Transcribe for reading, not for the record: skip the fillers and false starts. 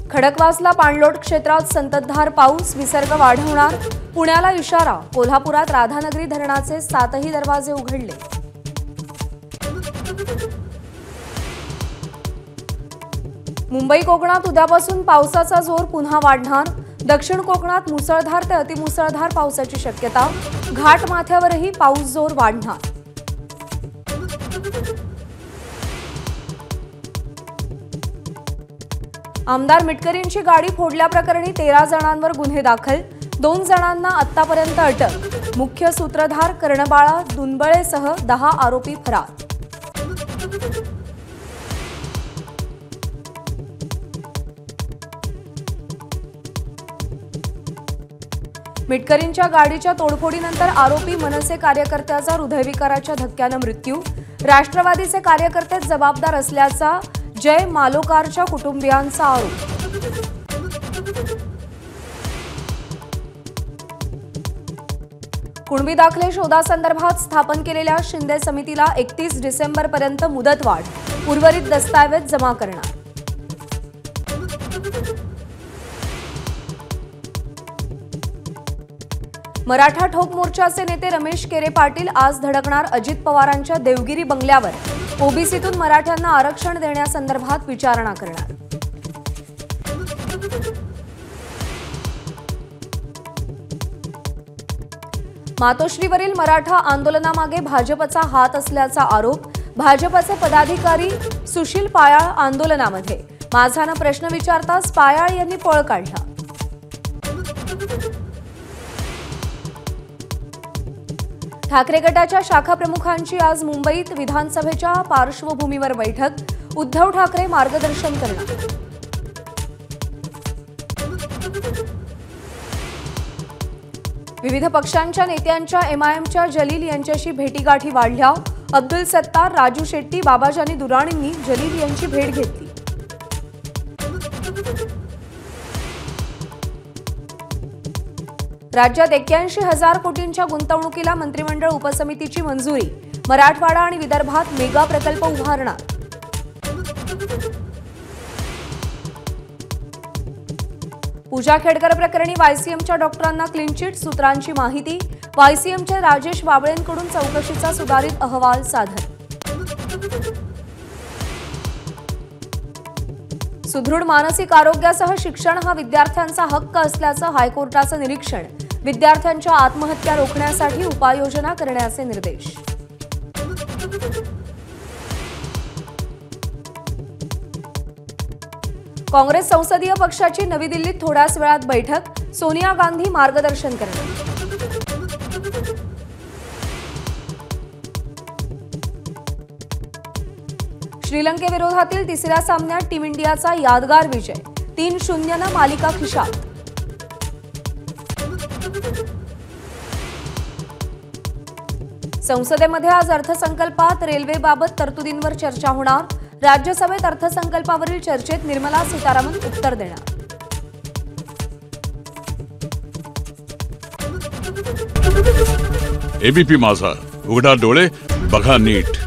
खडकवासला पाणलोट क्षेत्रात संततधार पाऊस, विसर्ग वाढवणार, पुण्याला इशारा। कोल्हापुरात राधानगरी धरणाचे 7ही दरवाजे उघडले। मुंबई कोकणात उद्यापासून पावसाचा जोर पुन्हा वाढणार। दक्षिण कोकणात मुसळधार ते अतिमुसळधार पावसाची शक्यता। घाट माथ्यावरही पाऊस जोर वाढणार। आमदार मिटकरींची गाडी फोडल्याप्रकरणी 13 जणांवर गुन्हे दाखल। 2 जणांना आतापर्यंत अटक। मुख्य सूत्रधार कर्णबाळा दुनबळेसह 10 आरोपी फरार। मिटकरींच्या गाडीच्या तोडफोडीनंतर आरोपी मनसे कार्यकर्त्याचा हृदयविकाराच्या धक्क्याने मृत्यू। राष्ट्रवादीचे कार्यकर्तेच जबाबदार असल्याचा जय मालोकारच्या कुटुंबियांचा आरोप। कुणबी दाखले शोधासंदर्भात स्थापन केलेल्या शिंदे समितीला 31 डिसेंबरपर्यंत मुदतवाढ। उर्वरित दस्तावेज जमा करणार। मराठा ठोक मोर्चाचे नेते रमेश केरे पाटील आज धडकणार अजित पवारांच्या देवगिरी बंगल्यावर। ओबीसीतून मराठ्यांना आरक्षण देण्यासंदर्भात विचारणा करणार। मातोश्रीवरील मराठा आंदोलनामागे भाजपचा हात असल्याचा आरोप। भाजपचे पदाधिकारी सुशील पायाळ आंदोलनामध्ये। माझानं प्रश्न विचारताच पायाळ यांनी पळ काढला। ठाकरे गटाच्या शाखा प्रमुखांची आज मुंबईत विधानसभेच्या पार्श्वभूमीवर बैठक। उद्धव ठाकरे मार्गदर्शन करणार। विविध पक्षांच्या नेत्यांच्या एमआयएमच्या जलील यांच्याशी भेटीगाठी वाढल्या। अब्दुल सत्तार, राजू शेट्टी, बाबाजानी दुराणींनी जलील यांची भेट घेतली। राज्यात 81,000 कोटींच्या गुंतवणुकीला मंत्रिमंडळ उपसमितीची मंजुरी। मराठवाडा आणि विदर्भात मेगा प्रकल्प उभारणार। पूजा खेडकर प्रकरणी वायसीएमच्या डॉक्टरांना क्लीन चिट। सूत्रांची माहिती, वायसीएमचे राजेश बाबळेंकडून चौकशीचा सुधारित अहवाल सादर। सुदृढ मानसिक आरोग्यासह शिक्षण हा विद्यार्थ्यांचा हक्क असल्याचं हायकोर्टाचं निरीक्षण। विद्यार्थ्यांच्या आत्महत्या रोखण्यासाठी उपाययोजना करण्याचे निर्देश। काँग्रेस संसदीय पक्षाची नवी दिल्लीत थोड्याच वेळात बैठक। सोनिया गांधी मार्गदर्शन करणार। श्रीलंकेविरोधातील तिसऱ्या सामन्यात टीम इंडियाचा यादगार विजय। 3-0 मालिका खिशात। संसदेमध्ये आज अर्थसंकल्पात रेल्वेबाबत तरतुदींवर चर्चा होणार। राज्यसभेत अर्थसंकल्पावरील चर्चेत निर्मला सीतारामन उत्तर देणार। एबीपी माझा, उघडा डोळे बघा नीट।